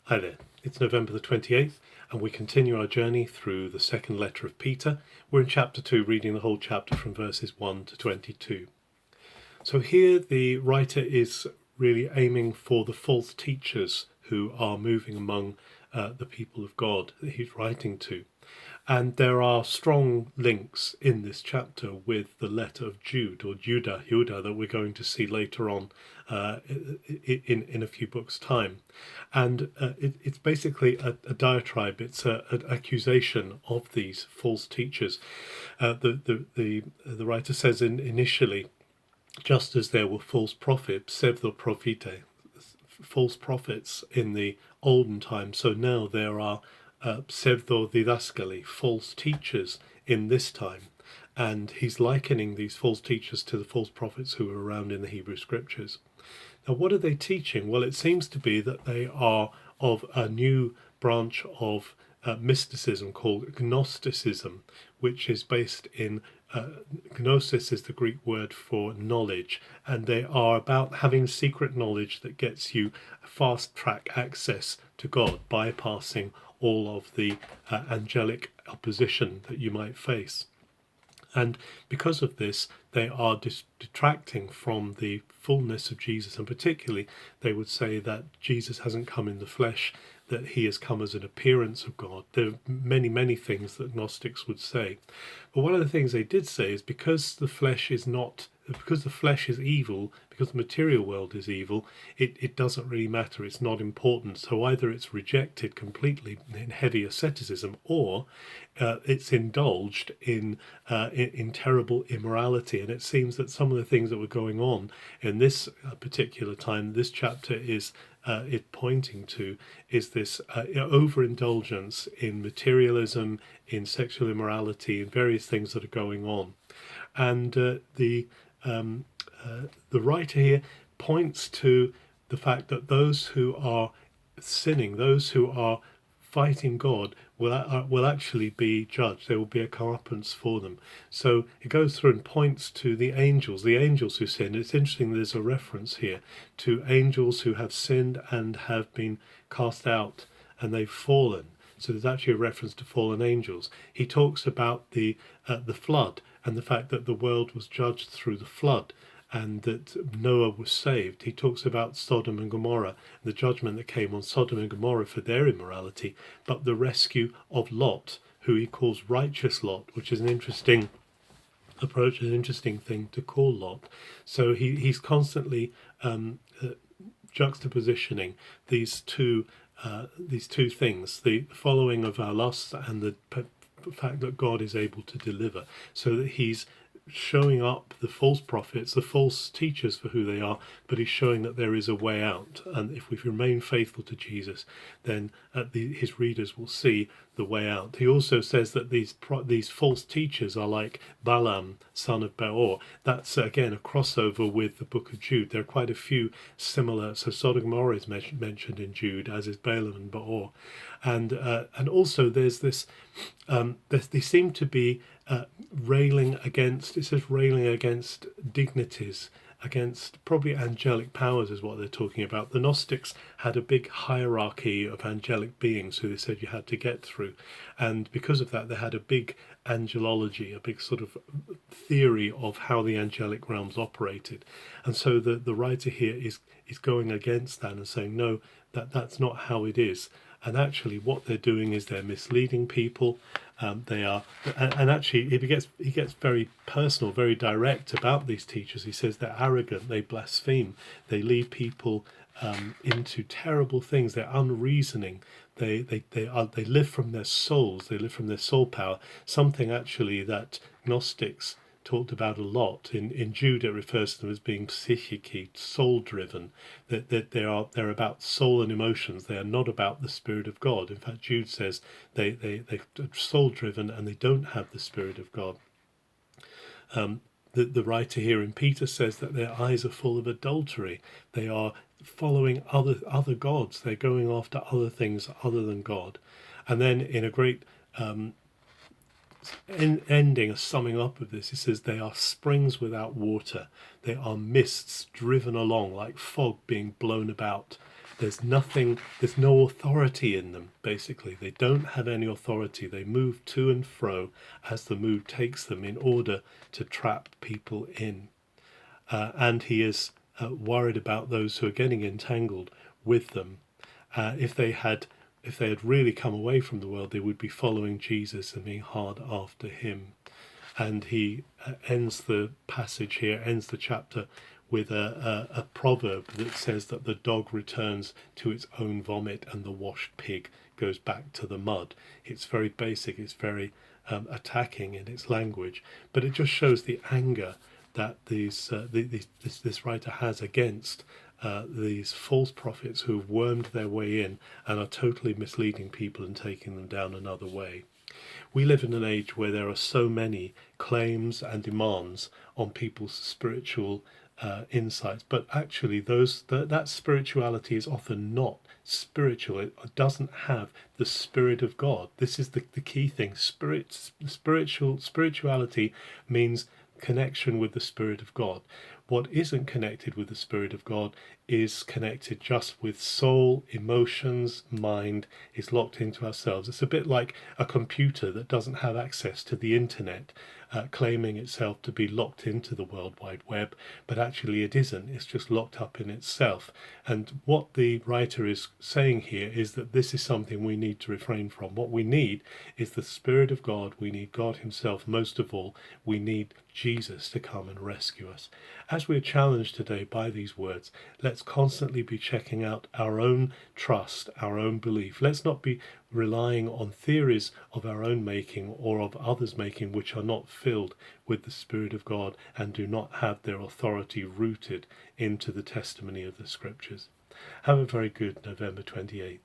Hi there, it's November the 28th, and we continue our journey through the second letter of Peter. We're in chapter 2, reading the whole chapter from verses 1 to 22. So here the writer is really aiming for the false teachers who are moving among the people of God that he's writing to. And there are strong links in this chapter with the letter of Jude, or Judah, that we're going to see later on in a few books' time. And it's basically a diatribe. It's an accusation of these false teachers. The writer says initially, just as there were false prophets, pseudoprophete, false prophets in the olden times, so now there are pseudo-didaskali, false teachers in this time. And he's likening these false teachers to the false prophets who were around in the Hebrew scriptures. Now, what are they teaching? Well, it seems to be that they are of a new branch of mysticism called Gnosticism, which is based in Gnosis is the Greek word for knowledge, and they are about having secret knowledge that gets you fast track access to God, bypassing all of the angelic opposition that you might face. And because of this, they are detracting from the fullness of Jesus, and particularly they would say that Jesus hasn't come in the flesh, that he has come as an appearance of God. There are many, many things that Gnostics would say. But one of the things they did say is because the flesh is evil, because the material world is evil, it doesn't really matter, it's not important. So either it's rejected completely in heavy asceticism, or it's indulged in terrible immorality. And it seems that some of the things that were going on in this particular time, this chapter is pointing to, is this overindulgence in materialism, in sexual immorality, and various things that are going on. And the writer here points to the fact that those who are sinning, those who are fighting God, will actually be judged. There will be a comeuppance for them. So it goes through and points to the angels who sin. It's interesting, there's a reference here to angels who have sinned and have been cast out and they've fallen. So there's actually a reference to fallen angels. He talks about the flood and the fact that the world was judged through the flood and that Noah was saved. He talks about Sodom and Gomorrah, the judgment that came on Sodom and Gomorrah for their immorality, but the rescue of Lot, who he calls righteous Lot, which is an interesting approach, an interesting thing to call Lot. So he's constantly juxtapositioning these two things, the following of our lusts and the fact that God is able to deliver, so that he's showing up the false prophets, the false teachers for who they are, but he's showing that there is a way out. And if we remain faithful to Jesus, then his readers will see the way out. He also says that these false teachers are like Balaam, son of Beor. That's again a crossover with the book of Jude. There are quite a few similar. So Sodom and Gomorrah is mentioned in Jude, as is Balaam and Beor, and also there's this. They seem to be railing against. It says railing against dignities, against probably angelic powers is what they're talking about. The Gnostics had a big hierarchy of angelic beings who they said you had to get through, and because of that they had a big angelology, a big sort of theory of how the angelic realms operated. And so the writer here is going against that and saying no, that's not how it is. And actually what they're doing is they're misleading people. They are, and actually he gets very personal, very direct about these teachers. He says they're arrogant, they blaspheme, they lead people into terrible things. They're unreasoning. They live from their souls. They live from their soul power. Something actually that Gnostics talked about a lot. In Jude it refers to them as being psychic, soul driven, that they're about soul and emotions. They are not about the Spirit of God. In fact, Jude says they're soul driven and they don't have the Spirit of God. The writer here in Peter says that their eyes are full of adultery. They are following other gods. They're going after other things other than God. And then in a great ending, a summing up of this, he says they are springs without water. They are mists driven along like fog being blown about. There's nothing, there's no authority in them, basically. They don't have any authority. They move to and fro as the mood takes them in order to trap people in. And he is worried about those who are getting entangled with them. If they had really come away from the world, they would be following Jesus and being hard after him. And he ends the passage here, ends the chapter with a proverb that says that the dog returns to its own vomit and the washed pig goes back to the mud. It's very basic, it's very attacking in its language, but it just shows the anger that this writer has against these false prophets who have wormed their way in and are totally misleading people and taking them down another way. We live in an age where there are so many claims and demands on people's spiritual insights, but actually that spirituality is often not spiritual. It doesn't have the Spirit of God. This is the key thing. Spirituality means connection with the Spirit of God. What isn't connected with the Spirit of God is connected just with soul, emotions, mind, is locked into ourselves. It's a bit like a computer that doesn't have access to the internet, claiming itself to be locked into the World Wide Web, but actually it isn't. It's just locked up in itself. And what the writer is saying here is that this is something we need to refrain from. What we need is the Spirit of God. We need God himself. Most of all, we need Jesus to come and rescue us. As we're challenged today by these words, let's constantly be checking out our own trust, our own belief. Let's not be relying on theories of our own making or of others' making which are not filled with the Spirit of God and do not have their authority rooted into the testimony of the Scriptures. Have a very good November 28th.